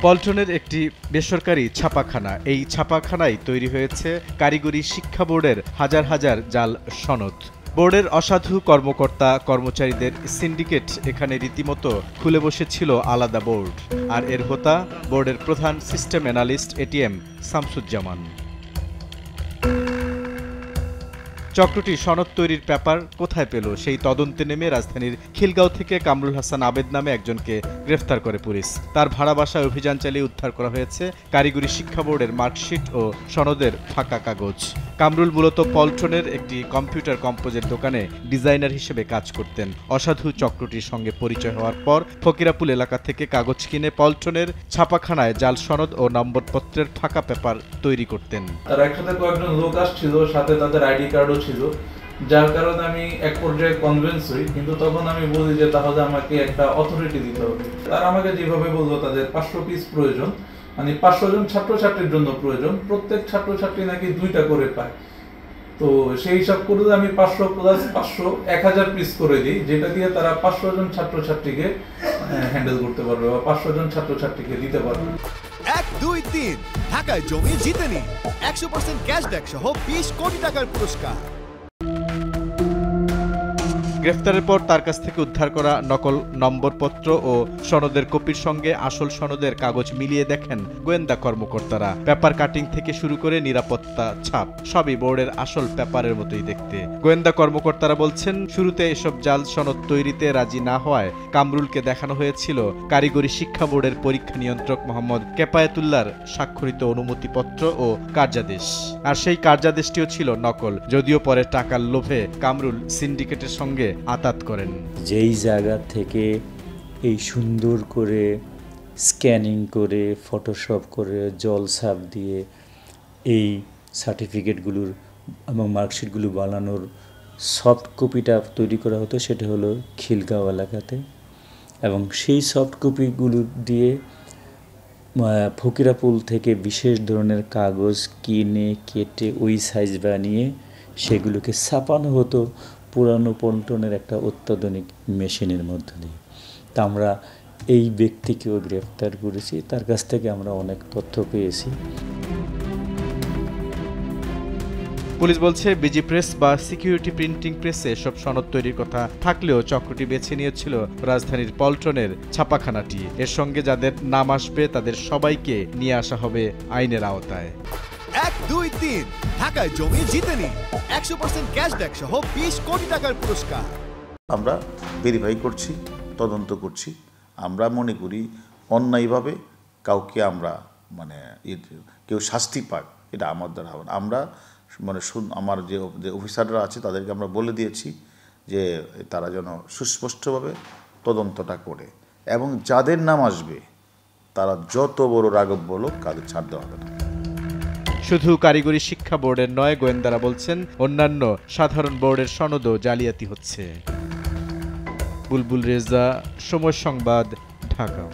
পল্টনের একটি বেসরকারি ছাপাখানা। এই ছাপাখানায় তৈরি হয়েছে কারিগরি শিক্ষা বোর্ডের হাজার হাজার জাল সনদ। বোর্ডের অসাধু কর্মকর্তা কর্মচারীদের সিন্ডিকেট এখানে রীতিমতো খুলে বসেছিল আলাদা বোর্ড। আর এর হোতা বোর্ডের প্রধান সিস্টেম অ্যানালিস্ট এটিএম শামসুজ্জামান। চক্রটি সনদ তৈরির ব্যাপার কোথায় পেল সেই তদন্তে নেমে রাজধানীর খিলগাঁও থেকে কামরুল হাসান আবেদ নামে একজনকে গ্রেফতার করে পুলিশ। তার ভাড়া বাসায় অভিযান চালিয়ে উদ্ধার করা হয়েছে কারিগরি শিক্ষা বোর্ডের মার্কশিট ও সনদের ফাঁকা কাগজ। কামরুল মূলত পল্টনের একটি কম্পিউটার কম্পোজের দোকানে ডিজাইনার হিসেবে কাজ করতেন। অসাধু চক্রটির সঙ্গে পরিচয় হওয়ার পর ফকিরাপুল এলাকা থেকে কাগজ কিনে পল্টনের ছাপাখানায় জাল সনদ ও নম্বরপত্রের ফাঁকা পেপার তৈরি করতেন। তার একসাথে কয়েকজন লোক আসছিল, সাথে তাদের আইডি কার্ডও ছিল, যার কারণে আমি এক পর্যায়ে কনভিন্স হই। কিন্তু তখন আমি বলি যে তাহলে আমাকে একটা অথরিটি দিতে হবে। তারা আমাকে যেভাবে বললো তাদের 500 পিস প্রয়োজন, মানে 500 জন ছাত্রছাত্রীর জন্য প্রয়োজন, প্রত্যেক ছাত্রছাত্রী নাকি 2টা করে পায়। তো সেই হিসাব করলে আমি 500 প্লাস 500 1000 পিস করে দিই, যেটা দিয়ে তারা 500 জন ছাত্রছাত্রীকে হ্যান্ডেল করতে পারবে বা 500 জন ছাত্রছাত্রীকে দিতে পারবে। 1, 2, 3 ঢাকায় জমি জিতে নিন 100% ক্যাশব্যাক সহ 20 কোটি টাকার পুরস্কার। গ্রেফতারের পর তার কাছ থেকে উদ্ধার করা নকল নম্বরপত্র ও সনদের কপির সঙ্গে আসল সনদের কাগজ মিলিয়ে দেখেন গোয়েন্দা কর্মকর্তারা। পেপার কাটিং থেকে শুরু করে নিরাপত্তা ছাপ সবই বোর্ডের আসল পেপারের মতোই দেখতে। গোয়েন্দা কর্মকর্তারা বলছেন, শুরুতে এসব জাল সনদ তৈরিতে রাজি না হওয়ায় কামরুলকে দেখানো হয়েছিল কারিগরি শিক্ষা বোর্ডের পরীক্ষা নিয়ন্ত্রক মোহাম্মদ কেফায়েতুল্লাহর স্বাক্ষরিত অনুমতিপত্র ও কার্যাদেশ। আর সেই কার্যাদেশটিও ছিল নকল, যদিও পরে টাকার লোভে কামরুল সিন্ডিকেটের সঙ্গে আতাত করেন। যেই জায়গা থেকে এই সুন্দর করে স্ক্যানিং করে ফটোশপ করে জল ছাপ দিয়ে এই সার্টিফিকেটগুলোর এবং মার্কশিটগুলো বানানোর সফট কপিটা তৈরি করা হতো, সেটা হলো খিলগাঁও এলাকাতে। এবং সেই সফট কপিগুলো দিয়ে ফকিরাপুল থেকে বিশেষ ধরনের কাগজ কিনে কেটে ওই সাইজ বানিয়ে সেগুলোকে ছাপানো হতো পুরানো পল্টনের একটা অত্যাধুনিক মেশিনের মধ্য দিয়ে। তা আমরা এই ব্যক্তিকেও গ্রেফতার করেছি, তার কাছ থেকে আমরা অনেক তথ্য পেয়েছি। পুলিশ বলছে, বিজি প্রেস বা সিকিউরিটি প্রিন্টিং প্রেসে সব সনদ তৈরির কথা থাকলেও চক্রটি বেছে নিয়েছিল রাজধানীর পল্টনের ছাপাখানাটি। এর সঙ্গে যাদের নাম আসবে তাদের সবাইকে নিয়ে আসা হবে আইনের আওতায়। 1, 2, 3 ঢাকায় জমি জিতে নিন 100% ক্যাশব্যাক সহ 20 কোটি টাকার পুরস্কার। আমরা ভেরিফাই করছি, তদন্ত করছি। আমরা মনে করি অন্যায়ভাবে কাউকে আমরা কেউ শাস্তি পাক, এটা আমার দ্বারা হবে না। আমরা আমার যে অফিসাররা আছে তাদেরকে আমরা বলে দিয়েছি যে তারা যেন সুস্পষ্টভাবে তদন্তটা করে, এবং যাদের নাম আসবে তারা যত বড় রাঘব বলো কাদের ছাড় দেওয়া হবে না। শুধু কারিগরি শিক্ষা বোর্ডের নয়, গোয়েন্দারা বলছেন অন্যান্য সাধারণ বোর্ডের সনদও জালিয়াতি হচ্ছে। বুলবুল রেজা, সময় সংবাদ, ঢাকা।